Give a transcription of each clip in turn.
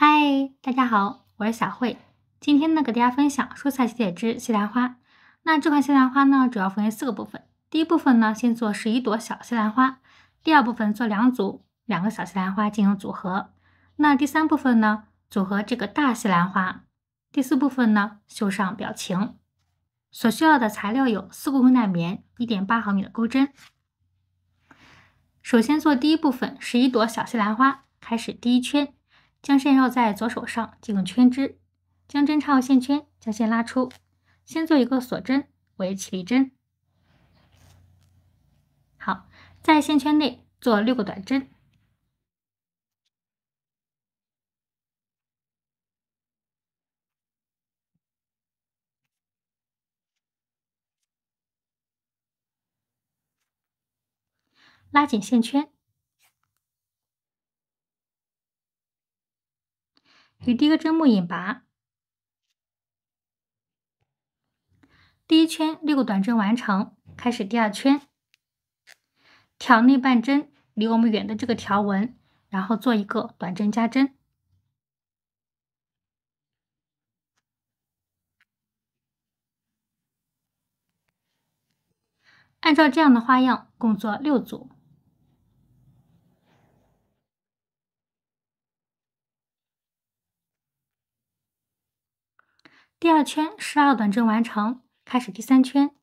嗨，大家好，我是小慧。今天呢，给大家分享蔬菜系列之西兰花。那这款西兰花呢，主要分为4个部分。第一部分呢，先做11朵小西兰花；第二部分做2组2个小西兰花进行组合。那第3部分呢，组合这个大西兰花。第4部分呢，绣上表情。所需要的材料有4公分耐棉、1.8毫米的钩针。首先做第一部分11朵小西兰花，开始第1圈。将线绕在左手上进行圈织，将针插入线圈，将线拉出。先做一个锁针为起立针。好，在线圈内做6个短针。拉紧线圈，与第一个针目引拔。第1圈6个短针完成，开始第2圈。挑内半针，离我们远的这个条纹，然后做一个短针加针。按照这样的花样，共做6组。第2圈12个短针完成，开始第3圈。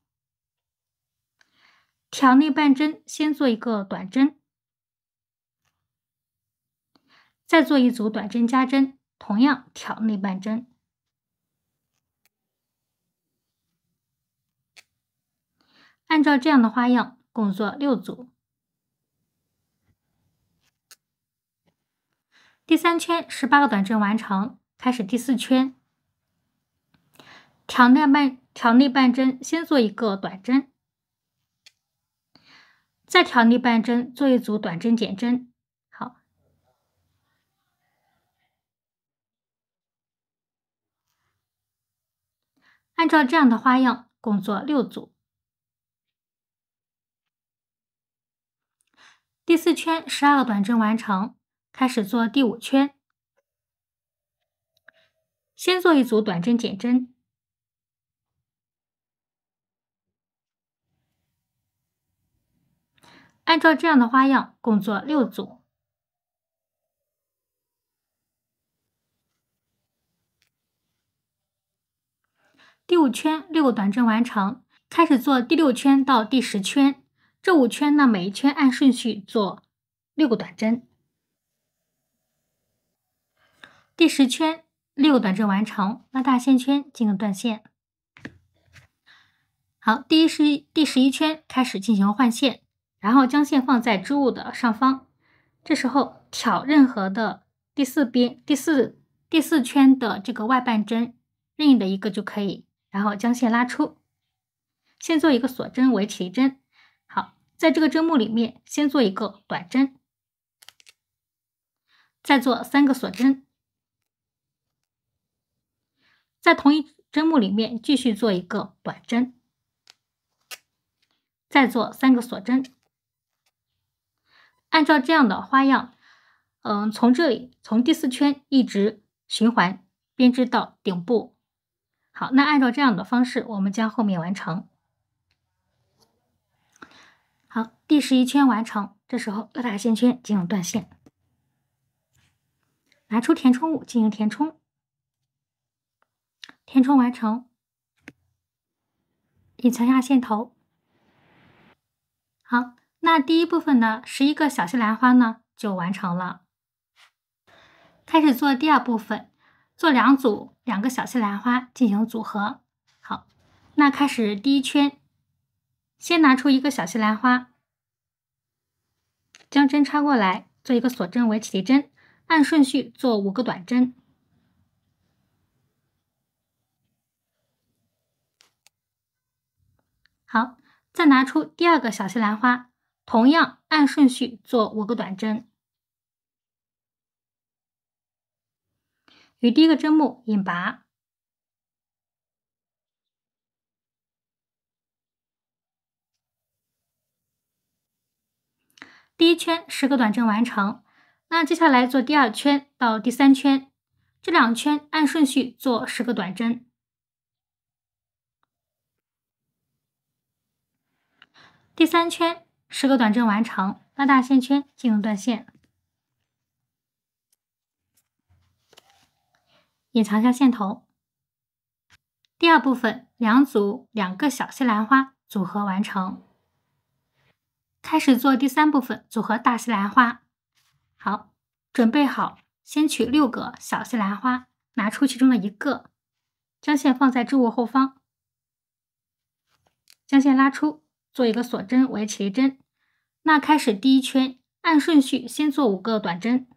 挑内半针，先做一个短针，再做一组短针加针，同样挑内半针。按照这样的花样，共做6组。第3圈18个短针完成，开始第4圈。挑内半针，先做一个短针，再挑内半针，做一组短针减针。好，按照这样的花样，共做6组。第4圈12个短针完成，开始做第5圈。先做一组短针减针，按照这样的花样，共做6组。第5圈6个短针完成，开始做第6圈到第10圈。这5圈呢，每一圈按顺序做6个短针。第10圈6个短针完成，拉大线圈进行断线。好，第11圈开始进行换线，然后将线放在织物的上方。这时候挑任何的第4圈的这个外半针，任意的一个就可以，然后将线拉出。先做一个锁针为起立针。好，在这个针目里面先做一个短针，再做3个锁针，在同一针目里面继续做一个短针，再做3个锁针。按照这样的花样，从这里从第4圈一直循环编织到顶部。好，那按照这样的方式，我们将后面完成。好，第11圈完成，这时候拉大线圈进行断线，拿出填充物进行填充，填充完成，隐藏下线头。好，那第一部分的11个小西兰花呢就完成了。开始做第2部分，做2组2个小西兰花进行组合。好，那开始第1圈，先拿出1个小西兰花，将针插过来，做一个锁针为起立针，按顺序做5个短针。好，再拿出第2个小西兰花，同样按顺序做5个短针，与第一个针目引拔。第1圈10个短针完成，那接下来做第2圈到第3圈，这2圈按顺序做10个短针。第3圈10个短针完成，拉大线圈进入断线，隐藏下线头。第2部分2组2个小西兰花组合完成。开始做第3部分组合大西兰花。好，准备好，先取6个小西兰花，拿出其中的1个，将线放在织物后方，将线拉出，做一个锁针为起立针。那开始第1圈，按顺序先做5个短针。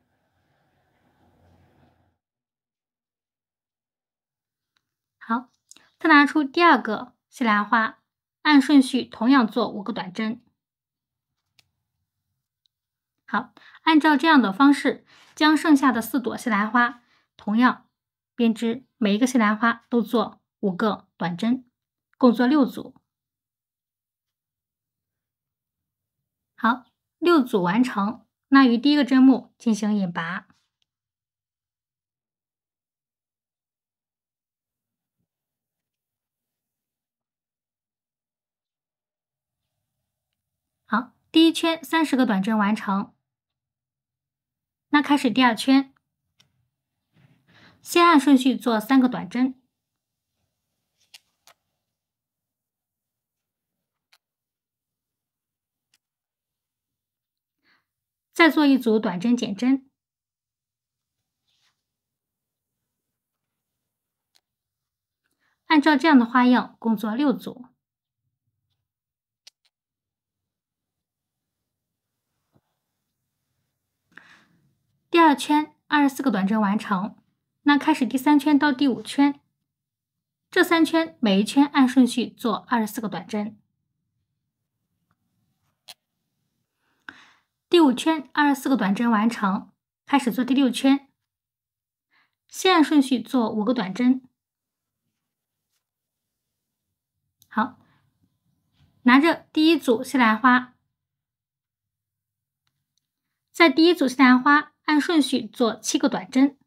好，再拿出第2个西兰花，按顺序同样做5个短针。好，按照这样的方式，将剩下的4朵西兰花同样编织，每一个西兰花都做5个短针，共做6组。好，6组完成，那于第1个针目进行引拔。好，第1圈30个短针完成。那开始第2圈，先按顺序做3个短针，再做1组短针减针，按照这样的花样共做6组。第2圈24个短针完成，那开始第3圈到第5圈，这3圈每一圈按顺序做24个短针。第5圈24个短针完成，开始做第6圈，先按顺序做5个短针。好，拿着第1组西兰花，在第1组西兰花按顺序做7个短针，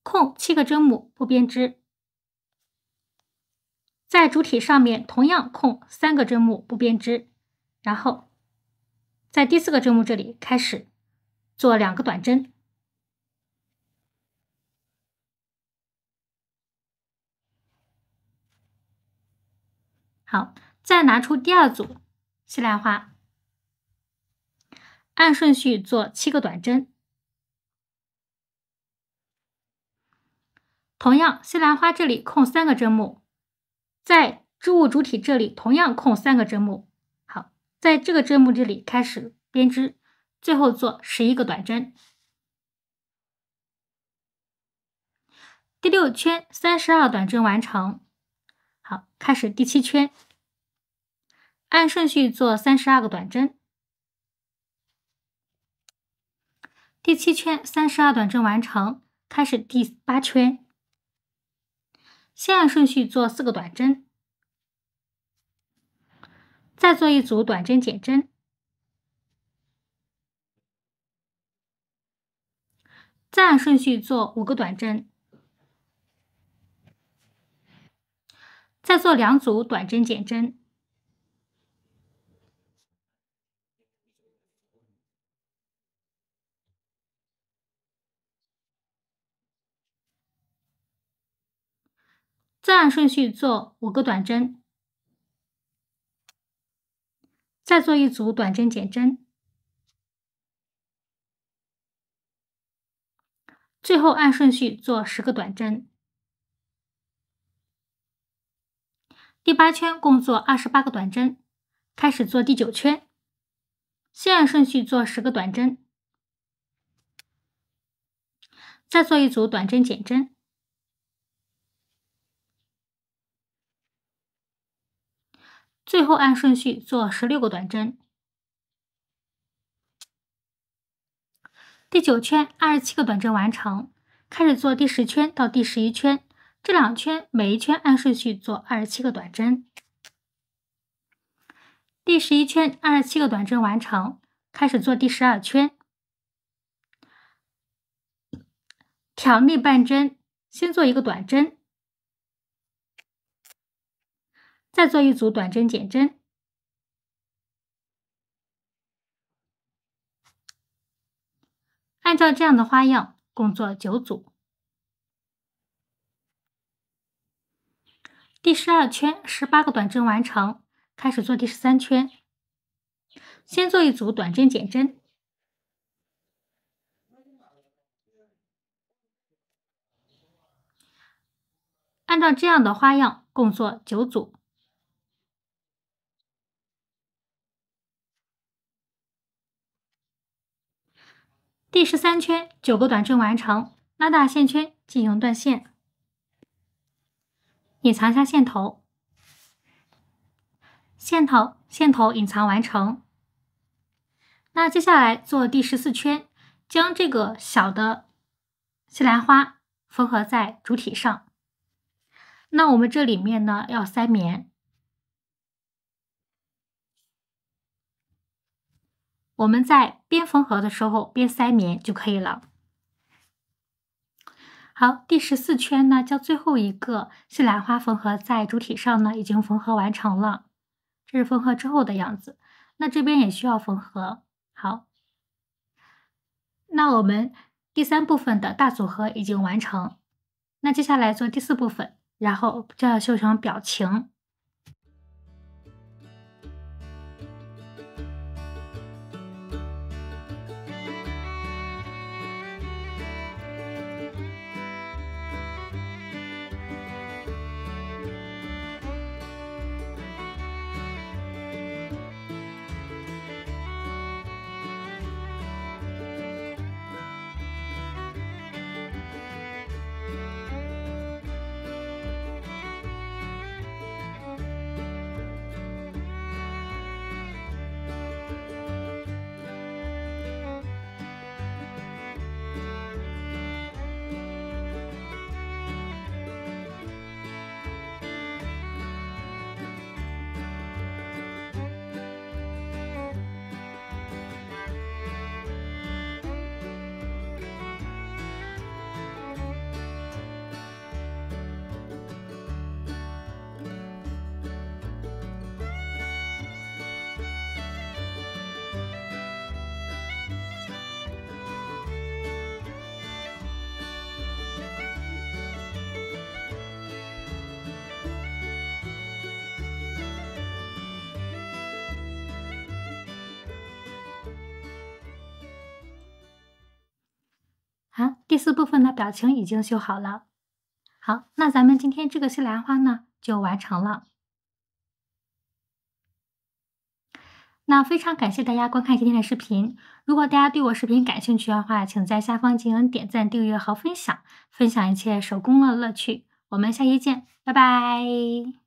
空7个针目不编织，在主体上面同样空3个针目不编织，然后在第4个针目这里开始做2个短针。好，再拿出第2组西兰花，按顺序做7个短针。同样，西兰花这里空3个针目，在织物主体这里同样空3个针目。好，在这个针目这里开始编织，最后做11个短针。第6圈32短针完成。好，开始第7圈，按顺序做32个短针。第7圈32短针完成，开始第8圈，先按顺序做4个短针，再做1组短针减针，再按顺序做5个短针，再做2组短针减针，再按顺序做5个短针，再做1组短针减针，最后按顺序做10个短针。第8圈共做28个短针，开始做第9圈，先按顺序做10个短针，再做1组短针减针，最后按顺序做16个短针。第9圈27个短针完成，开始做第10圈到第11圈，这2圈每一圈按顺序做27个短针。第11圈27个短针完成，开始做第12圈。挑内半针，先做一个短针，再做一组短针减针。按照这样的花样，共做9组。第12圈18个短针完成，开始做第13圈。先做一组短针减针，按照这样的花样，共做9组。第13圈9个短针完成，拉大线圈进行断线，隐藏下线头，线头隐藏完成。那接下来做第14圈，将这个小的西兰花缝合在主体上。那我们这里面呢要塞棉，我们在边缝合的时候边塞棉就可以了。好，第14圈呢，将最后一个西兰花缝合在主体上呢，已经缝合完成了。这是缝合之后的样子。那这边也需要缝合。好，那我们第3部分的大组合已经完成。那接下来做第4部分，然后就要绣成表情。好，第4部分的表情已经绣好了。好，那咱们今天这个西兰花呢就完成了。那非常感谢大家观看今天的视频。如果大家对我视频感兴趣的话，请在下方进行点赞、订阅和分享，分享一切手工的乐趣。我们下期见，拜拜。